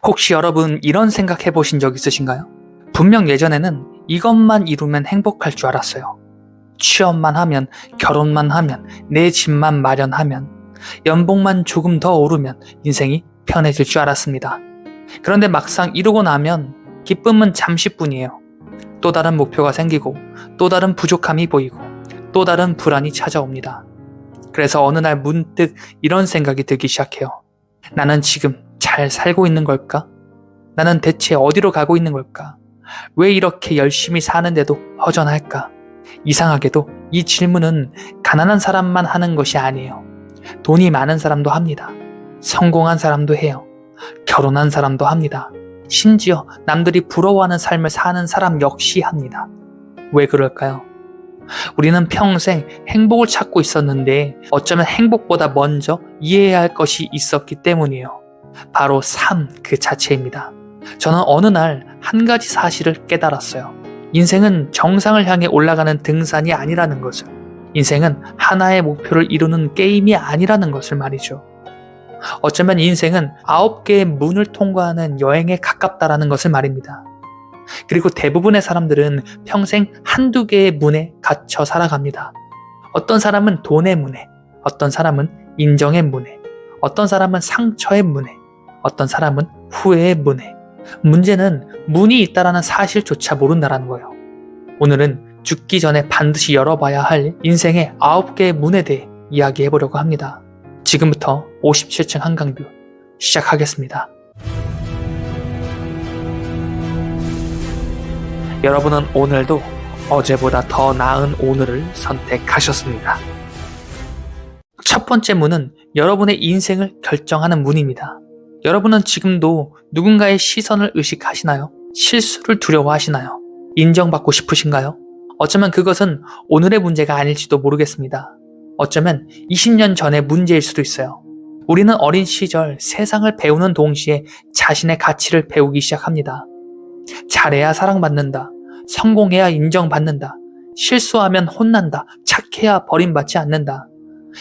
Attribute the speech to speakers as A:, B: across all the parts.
A: 혹시 여러분 이런 생각 해보신 적 있으신가요? 분명 예전에는 이것만 이루면 행복할 줄 알았어요. 취업만 하면, 결혼만 하면, 내 집만 마련하면, 연봉만 조금 더 오르면 인생이 편해질 줄 알았습니다. 그런데 막상 이루고 나면 기쁨은 잠시뿐이에요. 또 다른 목표가 생기고, 또 다른 부족함이 보이고, 또 다른 불안이 찾아옵니다. 그래서 어느 날 문득 이런 생각이 들기 시작해요. 나는 지금 잘 살고 있는 걸까? 나는 대체 어디로 가고 있는 걸까? 왜 이렇게 열심히 사는데도 허전할까? 이상하게도 이 질문은 가난한 사람만 하는 것이 아니에요. 돈이 많은 사람도 합니다. 성공한 사람도 해요. 결혼한 사람도 합니다. 심지어 남들이 부러워하는 삶을 사는 사람 역시 합니다. 왜 그럴까요? 우리는 평생 행복을 찾고 있었는데 어쩌면 행복보다 먼저 이해해야 할 것이 있었기 때문이에요. 바로 삶 그 자체입니다. 저는 어느 날 한 가지 사실을 깨달았어요. 인생은 정상을 향해 올라가는 등산이 아니라는 것을, 인생은 하나의 목표를 이루는 게임이 아니라는 것을 말이죠. 어쩌면 인생은 9개의 문을 통과하는 여행에 가깝다라는 것을 말입니다. 그리고 대부분의 사람들은 평생 한두 개의 문에 갇혀 살아갑니다. 어떤 사람은 돈의 문에, 어떤 사람은 인정의 문에, 어떤 사람은 상처의 문에, 어떤 사람은 후회의 문에. 문제는 문이 있다라는 사실조차 모른다라는 거예요. 오늘은 죽기 전에 반드시 열어봐야 할 인생의 9개의 문에 대해 이야기해보려고 합니다. 지금부터 57층 한강뷰 시작하겠습니다. 여러분은 오늘도 어제보다 더 나은 오늘을 선택하셨습니다. 첫 번째 문은 여러분의 인생을 결정하는 문입니다. 여러분은 지금도 누군가의 시선을 의식하시나요? 실수를 두려워하시나요? 인정받고 싶으신가요? 어쩌면 그것은 오늘의 문제가 아닐지도 모르겠습니다. 어쩌면 20년 전의 문제일 수도 있어요. 우리는 어린 시절 세상을 배우는 동시에 자신의 가치를 배우기 시작합니다. 잘해야 사랑받는다. 성공해야 인정받는다. 실수하면 혼난다. 착해야 버림받지 않는다.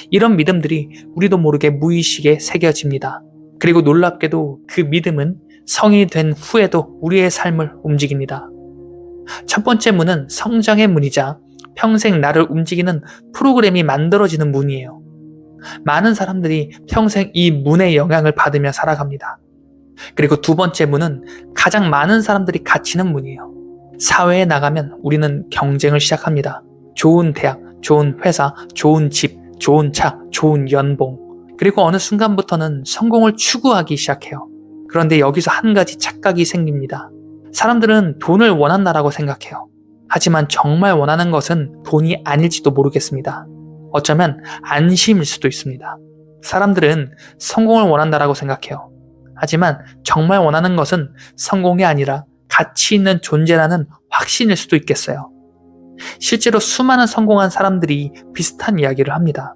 A: 이런 믿음들이 우리도 모르게 무의식에 새겨집니다. 그리고 놀랍게도 그 믿음은 성인이 된 후에도 우리의 삶을 움직입니다. 첫 번째 문은 성장의 문이자 평생 나를 움직이는 프로그램이 만들어지는 문이에요. 많은 사람들이 평생 이 문의 영향을 받으며 살아갑니다. 그리고 두 번째 문은 가장 많은 사람들이 갇히는 문이에요. 사회에 나가면 우리는 경쟁을 시작합니다. 좋은 대학, 좋은 회사, 좋은 집, 좋은 차, 좋은 연봉. 그리고 어느 순간부터는 성공을 추구하기 시작해요. 그런데 여기서 한 가지 착각이 생깁니다. 사람들은 돈을 원한다라고 생각해요. 하지만 정말 원하는 것은 돈이 아닐지도 모르겠습니다. 어쩌면 안심일 수도 있습니다. 사람들은 성공을 원한다라고 생각해요. 하지만 정말 원하는 것은 성공이 아니라 가치 있는 존재라는 확신일 수도 있겠어요. 실제로 수많은 성공한 사람들이 비슷한 이야기를 합니다.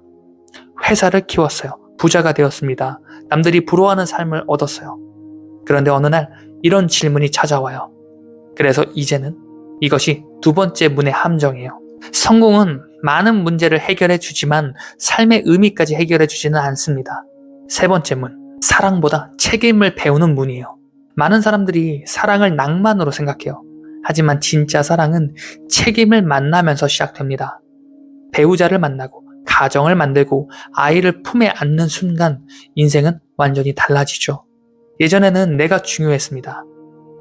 A: 회사를 키웠어요. 부자가 되었습니다. 남들이 부러워하는 삶을 얻었어요. 그런데 어느 날 이런 질문이 찾아와요. 그래서 이제는 이것이 두 번째 문의 함정이에요. 성공은 많은 문제를 해결해 주지만 삶의 의미까지 해결해 주지는 않습니다. 세 번째 문, 사랑보다 책임을 배우는 문이에요. 많은 사람들이 사랑을 낭만으로 생각해요. 하지만 진짜 사랑은 책임을 만나면서 시작됩니다. 배우자를 만나고 가정을 만들고 아이를 품에 안는 순간 인생은 완전히 달라지죠. 예전에는 내가 중요했습니다.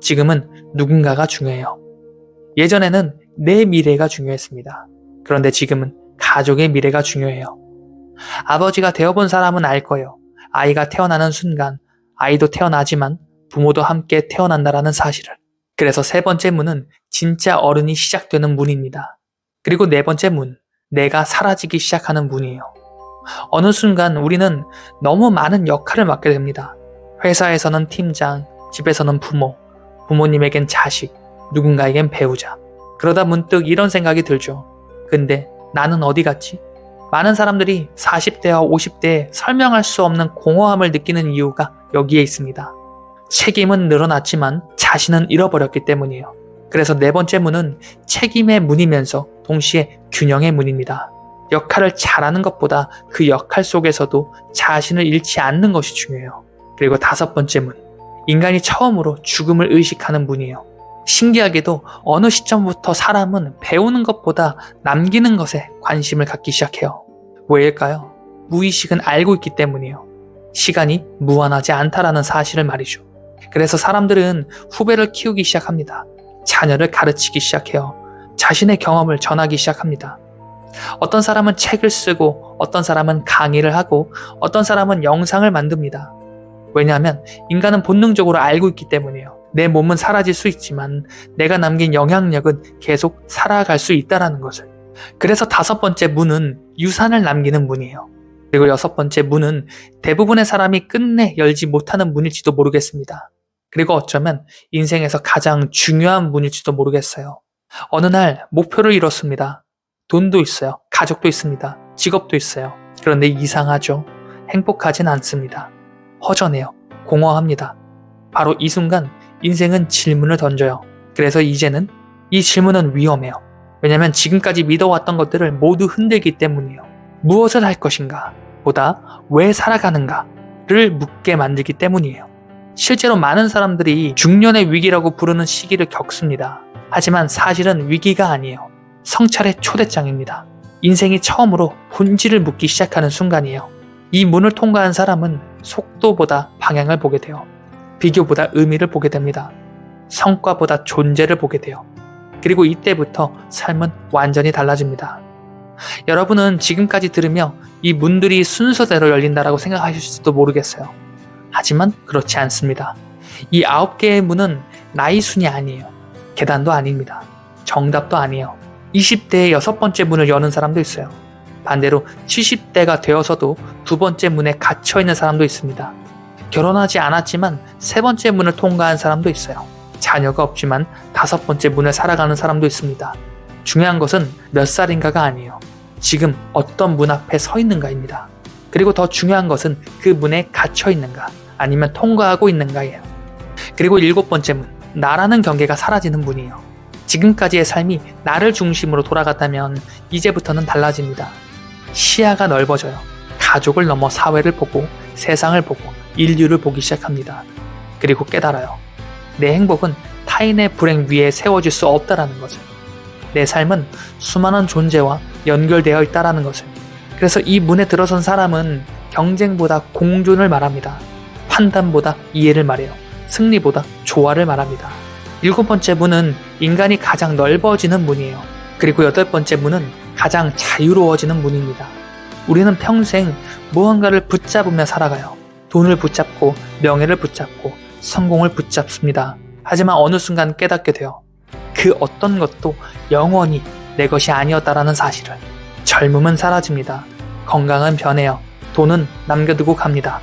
A: 지금은 누군가가 중요해요. 예전에는 내 미래가 중요했습니다. 그런데 지금은 가족의 미래가 중요해요. 아버지가 되어본 사람은 알 거예요. 아이가 태어나는 순간 아이도 태어나지만 부모도 함께 태어난다라는 사실을. 그래서 세 번째 문은 진짜 어른이 시작되는 문입니다. 그리고 네 번째 문, 내가 사라지기 시작하는 문이에요. 어느 순간 우리는 너무 많은 역할을 맡게 됩니다. 회사에서는 팀장, 집에서는 부모, 부모님에겐 자식, 누군가에겐 배우자. 그러다 문득 이런 생각이 들죠. 근데 나는 어디 갔지? 많은 사람들이 40대와 50대에 설명할 수 없는 공허함을 느끼는 이유가 여기에 있습니다. 책임은 늘어났지만 자신은 잃어버렸기 때문이에요. 그래서 네 번째 문은 책임의 문이면서 동시에 균형의 문입니다. 역할을 잘하는 것보다 그 역할 속에서도 자신을 잃지 않는 것이 중요해요. 그리고 다섯 번째 문, 인간이 처음으로 죽음을 의식하는 문이에요. 신기하게도 어느 시점부터 사람은 배우는 것보다 남기는 것에 관심을 갖기 시작해요. 왜일까요? 무의식은 알고 있기 때문이에요. 시간이 무한하지 않다라는 사실을 말이죠. 그래서 사람들은 후배를 키우기 시작합니다. 자녀를 가르치기 시작해요. 자신의 경험을 전하기 시작합니다. 어떤 사람은 책을 쓰고, 어떤 사람은 강의를 하고, 어떤 사람은 영상을 만듭니다. 왜냐하면 인간은 본능적으로 알고 있기 때문이에요. 내 몸은 사라질 수 있지만 내가 남긴 영향력은 계속 살아갈 수 있다는 것을. 그래서 5번째 문은 유산을 남기는 문이에요. 그리고 6번째 문은 대부분의 사람이 끝내 열지 못하는 문일지도 모르겠습니다. 그리고 어쩌면 인생에서 가장 중요한 문일지도 모르겠어요. 어느 날 목표를 이뤘습니다. 돈도 있어요. 가족도 있습니다. 직업도 있어요. 그런데 이상하죠. 행복하진 않습니다. 허전해요. 공허합니다. 바로 이 순간 인생은 질문을 던져요. 그래서 이제는 이 질문은 위험해요. 왜냐하면 지금까지 믿어왔던 것들을 모두 흔들기 때문이에요. 무엇을 할 것인가 보다 왜 살아가는가를 묻게 만들기 때문이에요. 실제로 많은 사람들이 중년의 위기라고 부르는 시기를 겪습니다. 하지만 사실은 위기가 아니에요. 성찰의 초대장입니다. 인생이 처음으로 본질을 묻기 시작하는 순간이에요. 이 문을 통과한 사람은 속도보다 방향을 보게 돼요. 비교보다 의미를 보게 됩니다. 성과보다 존재를 보게 돼요. 그리고 이때부터 삶은 완전히 달라집니다. 여러분은 지금까지 들으며 이 문들이 순서대로 열린다라고 생각하실지도 모르겠어요. 하지만 그렇지 않습니다. 이 9개의 문은 나이 순이 아니에요. 계단도 아닙니다. 정답도 아니에요. 20대의 6번째 문을 여는 사람도 있어요. 반대로 70대가 되어서도 2번째 문에 갇혀있는 사람도 있습니다. 결혼하지 않았지만 3번째 문을 통과한 사람도 있어요. 자녀가 없지만 5번째 문을 살아가는 사람도 있습니다. 중요한 것은 몇 살인가가 아니에요. 지금 어떤 문 앞에 서 있는가입니다. 그리고 더 중요한 것은 그 문에 갇혀 있는가 아니면 통과하고 있는가예요. 그리고 7번째 문, 나라는 경계가 사라지는 문이에요. 지금까지의 삶이 나를 중심으로 돌아갔다면 이제부터는 달라집니다. 시야가 넓어져요. 가족을 넘어 사회를 보고 세상을 보고 인류를 보기 시작합니다. 그리고 깨달아요. 내 행복은 타인의 불행 위에 세워질 수 없다라는 것을. 내 삶은 수많은 존재와 연결되어 있다라는 것을. 그래서 이 문에 들어선 사람은 경쟁보다 공존을 말합니다. 판단보다 이해를 말해요. 승리보다 조화를 말합니다. 7번째 문은 인간이 가장 넓어지는 문이에요. 그리고 8번째 문은 가장 자유로워지는 문입니다. 우리는 평생 무언가를 붙잡으며 살아가요. 돈을 붙잡고 명예를 붙잡고 성공을 붙잡습니다. 하지만 어느 순간 깨닫게 돼요. 그 어떤 것도 영원히 내 것이 아니었다라는 사실을. 젊음은 사라집니다. 건강은 변해요. 돈은 남겨두고 갑니다.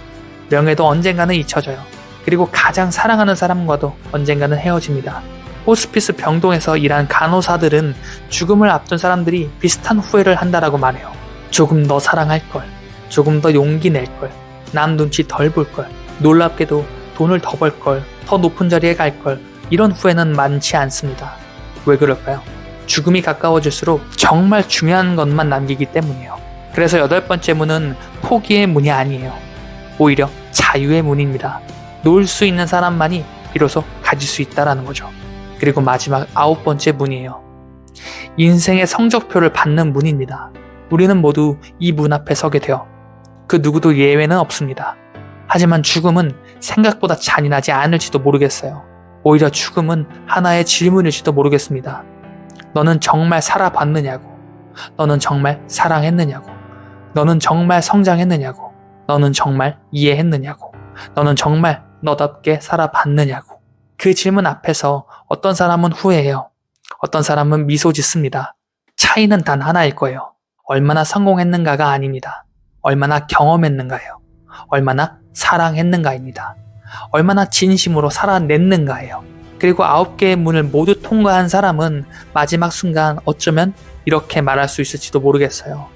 A: 명예도 언젠가는 잊혀져요. 그리고 가장 사랑하는 사람과도 언젠가는 헤어집니다. 호스피스 병동에서 일한 간호사들은 죽음을 앞둔 사람들이 비슷한 후회를 한다라고 말해요. 조금 더 사랑할 걸, 조금 더 용기 낼 걸, 남 눈치 덜 볼 걸, 놀랍게도 돈을 더 벌 걸, 더 높은 자리에 갈 걸, 이런 후회는 많지 않습니다. 왜 그럴까요? 죽음이 가까워질수록 정말 중요한 것만 남기기 때문이에요. 그래서 8번째 문은 포기의 문이 아니에요. 오히려 자유의 문입니다. 놓을 수 있는 사람만이 비로소 가질 수 있다는 거죠. 그리고 마지막 9번째 문이에요. 인생의 성적표를 받는 문입니다. 우리는 모두 이 문 앞에 서게 돼요. 그 누구도 예외는 없습니다. 하지만 죽음은 생각보다 잔인하지 않을지도 모르겠어요. 오히려 죽음은 하나의 질문일지도 모르겠습니다. 너는 정말 살아봤느냐고. 너는 정말 사랑했느냐고. 너는 정말 성장했느냐고. 너는 정말 이해했느냐고. 너는 정말 너답게 살아봤느냐고. 그 질문 앞에서 어떤 사람은 후회해요. 어떤 사람은 미소 짓습니다. 차이는 단 하나일 거예요. 얼마나 성공했는가가 아닙니다. 얼마나 경험했는가예요. 얼마나 사랑했는가입니다. 얼마나 진심으로 살아냈는가예요. 그리고 9개의 문을 모두 통과한 사람은 마지막 순간 어쩌면 이렇게 말할 수 있을지도 모르겠어요.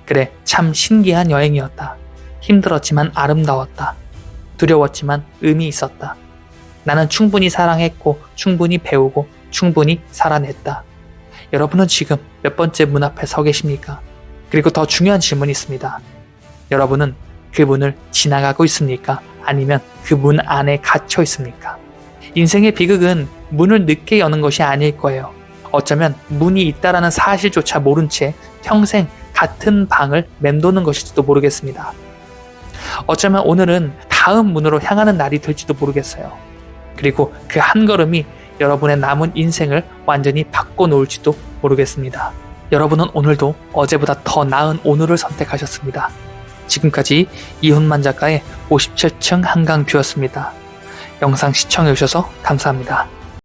A: 그래, 참 신기한 여행이었다. 힘들었지만 아름다웠다. 두려웠지만 의미 있었다. 나는 충분히 사랑했고 충분히 배우고 충분히 살아냈다. 여러분은 지금 몇 번째 문 앞에 서 계십니까? 그리고 더 중요한 질문이 있습니다. 여러분은 그 문을 지나가고 있습니까? 아니면 그 문 안에 갇혀 있습니까? 인생의 비극은 문을 늦게 여는 것이 아닐 거예요. 어쩌면 문이 있다라는 사실조차 모른 채 평생 같은 방을 맴도는 것일지도 모르겠습니다. 어쩌면 오늘은 다음 문으로 향하는 날이 될지도 모르겠어요. 그리고 그 한 걸음이 여러분의 남은 인생을 완전히 바꿔놓을지도 모르겠습니다. 여러분은 오늘도 어제보다 더 나은 오늘을 선택하셨습니다. 지금까지 이훈만 작가의 57층 한강뷰였습니다. 영상 시청해주셔서 감사합니다.